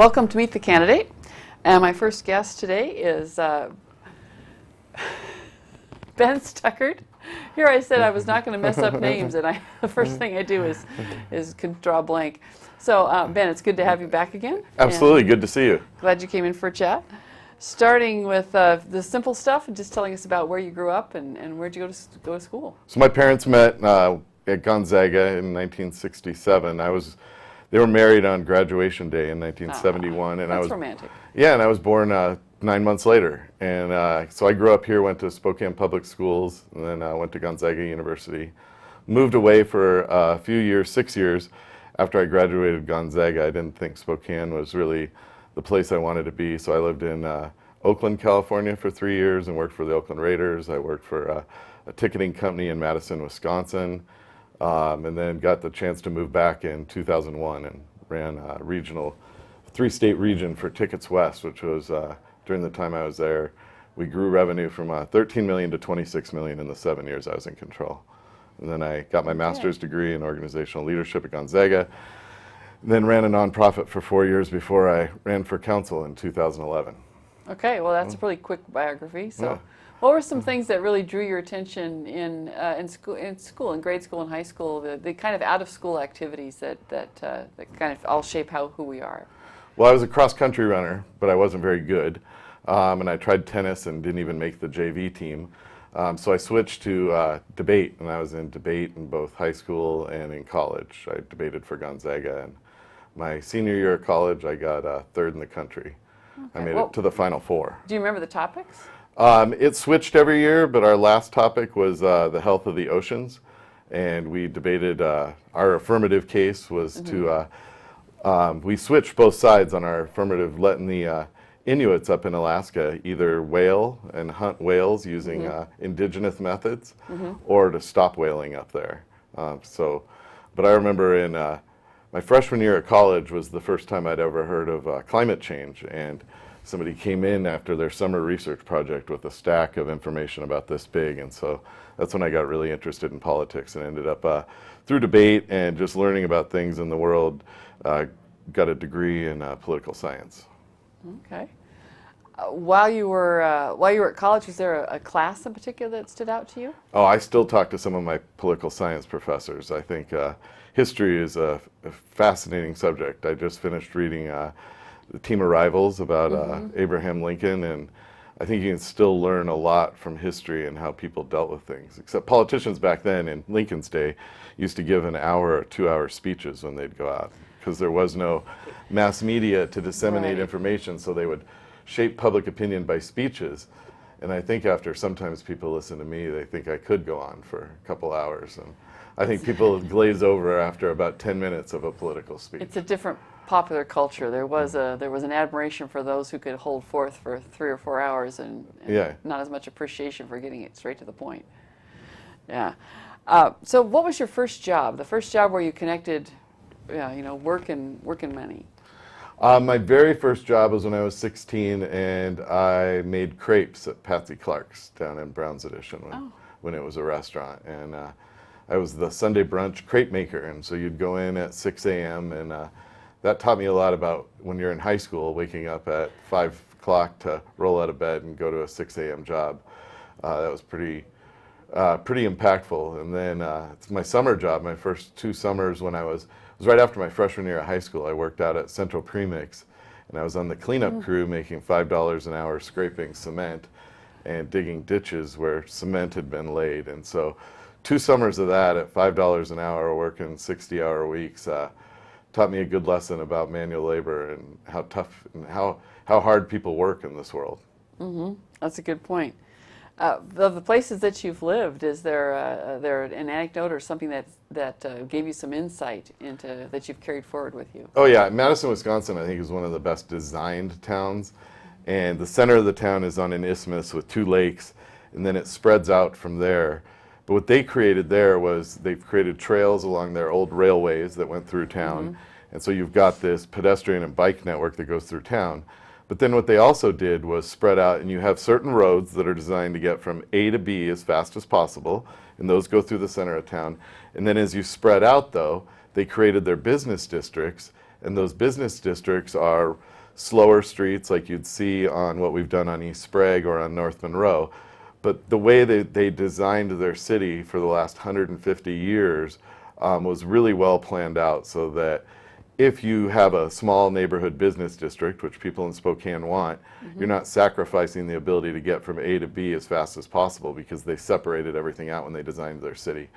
Welcome to Meet the Candidate. And my first guest today is Ben Stuckhart. Here I said I was not going to mess up names, and the first thing I do is draw a blank. So Ben, it's good to have you back again. Absolutely, good to see you. Glad you came in for a chat. Starting with the simple stuff and just telling us about where you grew up and where'd you go to school. So my parents met at Gonzaga in 1967. They were married on graduation day in 1971, and that's romantic. Yeah, and I was born 9 months later, and so I grew up here, went to Spokane Public Schools, and then went to Gonzaga University. Moved away for a few years, 6 years after I graduated Gonzaga. I didn't think Spokane was really the place I wanted to be, so I lived in Oakland, California for 3 years and worked for the Oakland Raiders. I worked for a ticketing company in Madison, Wisconsin. And then got the chance to move back in 2001 and ran a regional, three-state region for Tickets West, which was, during the time I was there, we grew revenue from $13 million to $26 million in the 7 years I was in control. And then I got my master's degree in organizational leadership at Gonzaga, and then ran a nonprofit for 4 years before I ran for council in 2011. Okay, well that's a pretty quick biography. So. Yeah. What were some things that really drew your attention in grade school and high school, the kind of out-of-school activities that kind of all shape who we are? Well, I was a cross-country runner, but I wasn't very good. And I tried tennis and didn't even make the JV team. So I switched to debate, and I was in debate in both high school and in college. I debated for Gonzaga, and my senior year of college, I got third in the country. Okay. I made it to the Final Four. Do you remember the topics? It switched every year, but our last topic was the health of the oceans, and we debated, our affirmative case was to, we switched both sides on our affirmative, letting the Inuits up in Alaska either whale and hunt whales using indigenous methods or to stop whaling up there. But I remember in my freshman year at college was the first time I'd ever heard of climate change, and somebody came in after their summer research project with a stack of information about this big, and so that's when I got really interested in politics and ended up through debate and just learning about things in the world, got a degree in political science. Okay. While you were at college, was there a class in particular that stood out to you? Oh, I still talk to some of my political science professors. I think history is a fascinating subject. I just finished reading The Team of Rivals about Abraham Lincoln, and I think you can still learn a lot from history and how people dealt with things. Except politicians back then, in Lincoln's day, used to give an hour or 2 hour speeches when they'd go out, because there was no mass media to disseminate information, so they would shape public opinion by speeches. And I think after sometimes people listen to me, they think I could go on for a couple hours. And I think people glaze over after about 10 minutes of a political speech. It's a different popular culture. There was an admiration for those who could hold forth for 3 or 4 hours, and not as much appreciation for getting it straight to the point. Yeah. So what was your first job? The first job where you connected, work and money? My very first job was when I was 16, and I made crepes at Patsy Clark's down in Brown's Addition when it was a restaurant. And I was the Sunday brunch crepe maker, and so you'd go in at 6 a.m. and that taught me a lot about when you're in high school, waking up at 5 o'clock to roll out of bed and go to a 6 a.m. job. That was pretty impactful. And then it's my summer job, my first 2 summers when it was right after my freshman year of high school. I worked out at Central Premix, and I was on the cleanup crew making $5 an hour scraping cement and digging ditches where cement had been laid. And so 2 summers of that at $5 an hour, working 60-hour weeks, taught me a good lesson about manual labor and how tough and how hard people work in this world. That's a good point. Of the places that you've lived, is there an anecdote or something that gave you some insight into that you've carried forward with you? Oh yeah, Madison, Wisconsin, I think is one of the best designed towns, and the center of the town is on an isthmus with 2 lakes, and then it spreads out from there. But what they created there was they've created trails along their old railways that went through town, and so you've got this pedestrian and bike network that goes through town. But then what they also did was spread out, and you have certain roads that are designed to get from A to B as fast as possible, and those go through the center of town. And then as you spread out, though, they created their business districts, And those business districts are slower streets like you'd see on what we've done on East Sprague or on North Monroe. But the way they designed their city for the last 150 years was really well planned out, so that if you have a small neighborhood business district, which people in Spokane want, you're not sacrificing the ability to get from A to B as fast as possible, because they separated everything out when they designed their city.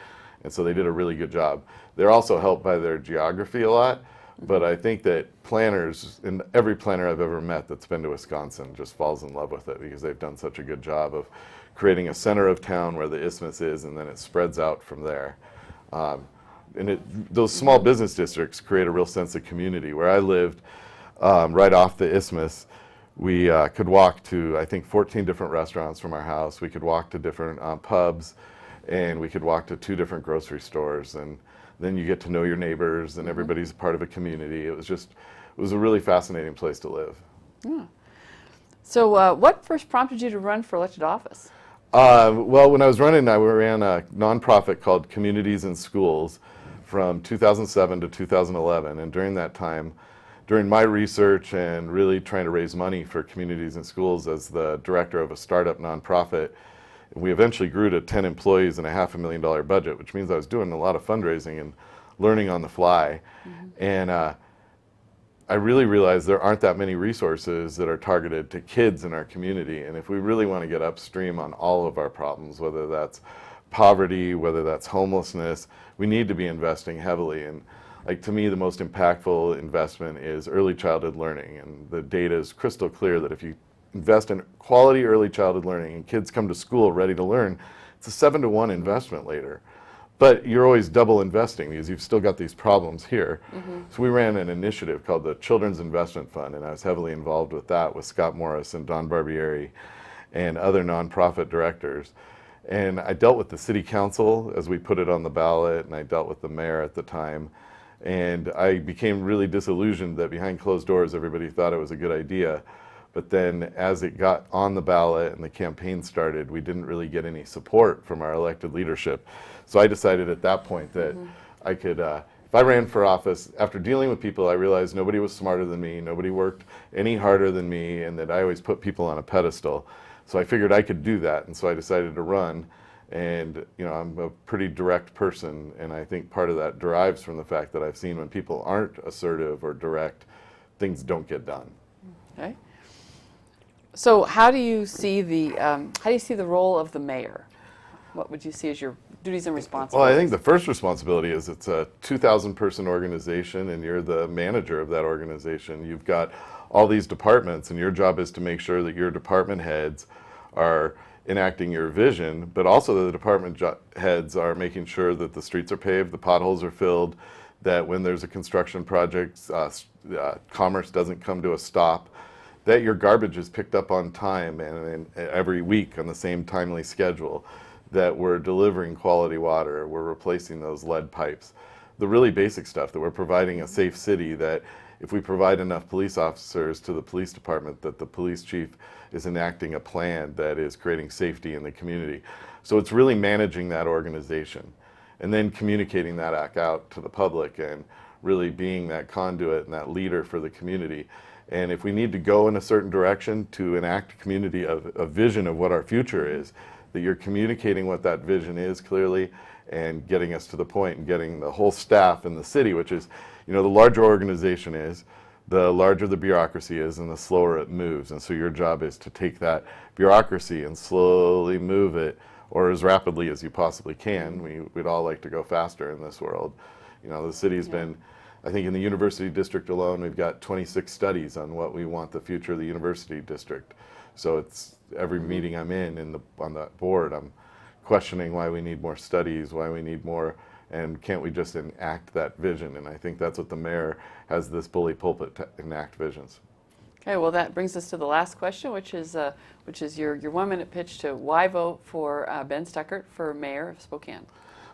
And so they did a really good job. They're also helped by their geography a lot, but I think that planners, and every planner I've ever met that's been to Wisconsin just falls in love with it, because they've done such a good job of creating a center of town where the isthmus is, and then it spreads out from there. Those small business districts create a real sense of community. Where I lived, right off the isthmus, we could walk to, I think, 14 different restaurants from our house. We could walk to different pubs, and we could walk to 2 different grocery stores. And then you get to know your neighbors, and everybody's part of a community. It was a really fascinating place to live. Yeah. So what first prompted you to run for elected office? Well, when I was running, I ran a nonprofit called Communities in Schools from 2007 to 2011. And during that time, during my research and really trying to raise money for communities in schools as the director of a startup nonprofit, we eventually grew to 10 employees and a $500,000 budget, which means I was doing a lot of fundraising and learning on the fly. And I really realized there aren't that many resources that are targeted to kids in our community. And if we really want to get upstream on all of our problems, whether that's poverty, whether that's homelessness, we need to be investing heavily. And like, to me, the most impactful investment is early childhood learning. And the data is crystal clear that if you invest in quality early childhood learning and kids come to school ready to learn, it's a 7-to-1 investment later. But you're always double investing, because you've still got these problems here. So we ran an initiative called the Children's Investment Fund, and I was heavily involved with that with Scott Morris and Don Barbieri and other nonprofit directors. And I dealt with the city council as we put it on the ballot, and I dealt with the mayor at the time. And I became really disillusioned that behind closed doors everybody thought it was a good idea. But then as it got on the ballot and the campaign started, we didn't really get any support from our elected leadership. So I decided at that point that I could, if I ran for office, after dealing with people, I realized nobody was smarter than me, nobody worked any harder than me, and that I always put people on a pedestal. So I figured I could do that, and so I decided to run. And I'm a pretty direct person, and I think part of that derives from the fact that I've seen when people aren't assertive or direct, things don't get done. Okay. So how do you see the role of the mayor? What would you see as your duties and responsibilities? Well, I think the first responsibility is it's a 2,000-person organization, and you're the manager of that organization. You've got all these departments, and your job is to make sure that your department heads are enacting your vision, but also the department heads are making sure that the streets are paved, the potholes are filled, that when there's a construction project, commerce doesn't come to a stop, that your garbage is picked up on time and every week on the same timely schedule, that we're delivering quality water, we're replacing those lead pipes. The really basic stuff, that we're providing a safe city, that if we provide enough police officers to the police department, that the police chief is enacting a plan that is creating safety in the community. So it's really managing that organization and then communicating that out to the public and really being that conduit and that leader for the community. And if we need to go in a certain direction to enact a vision of what our future is, that you're communicating what that vision is clearly and getting us to the point and getting the whole staff in the city, which is, the larger organization is, the larger the bureaucracy is, and the slower it moves. And so your job is to take that bureaucracy and slowly move it, or as rapidly as you possibly can. We'd all like to go faster in this world. The city's been, I think in the university district alone, we've got 26 studies on what we want the future of the university district. So it's every meeting I'm in on that board, I'm questioning why we need more studies, why we need more, and can't we just enact that vision? And I think that's what the mayor has this bully pulpit to enact visions. Okay, well that brings us to the last question, which is your 1-minute pitch to why vote for Ben Stuckhart for Mayor of Spokane.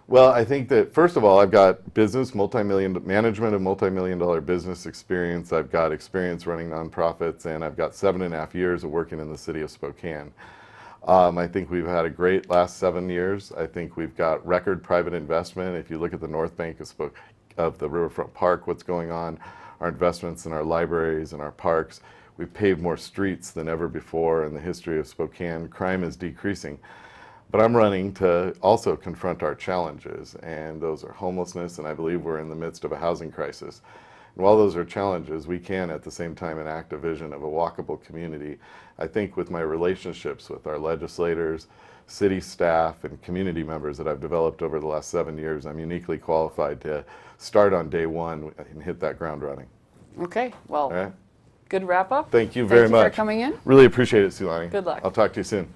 Well, I think that first of all, I've got management of multi-million-dollar business experience. I've got experience running nonprofits, and I've got 7.5 years of working in the city of Spokane. I think we've had a great last 7 years. I think we've got record private investment. If you look at the north bank of the Riverfront Park, what's going on, our investments in our libraries and our parks. We've paved more streets than ever before in the history of Spokane. Crime is decreasing. But I'm running to also confront our challenges, and those are homelessness, and I believe we're in the midst of a housing crisis. And while those are challenges, we can at the same time enact a vision of a walkable community. I think with my relationships with our legislators, city staff, and community members that I've developed over the last 7 years, I'm uniquely qualified to start on day one and hit that ground running. Okay, well, All right? good wrap up. Thank you very much. Thank you for coming in. Really appreciate it, Sue Lani. Good luck. I'll talk to you soon.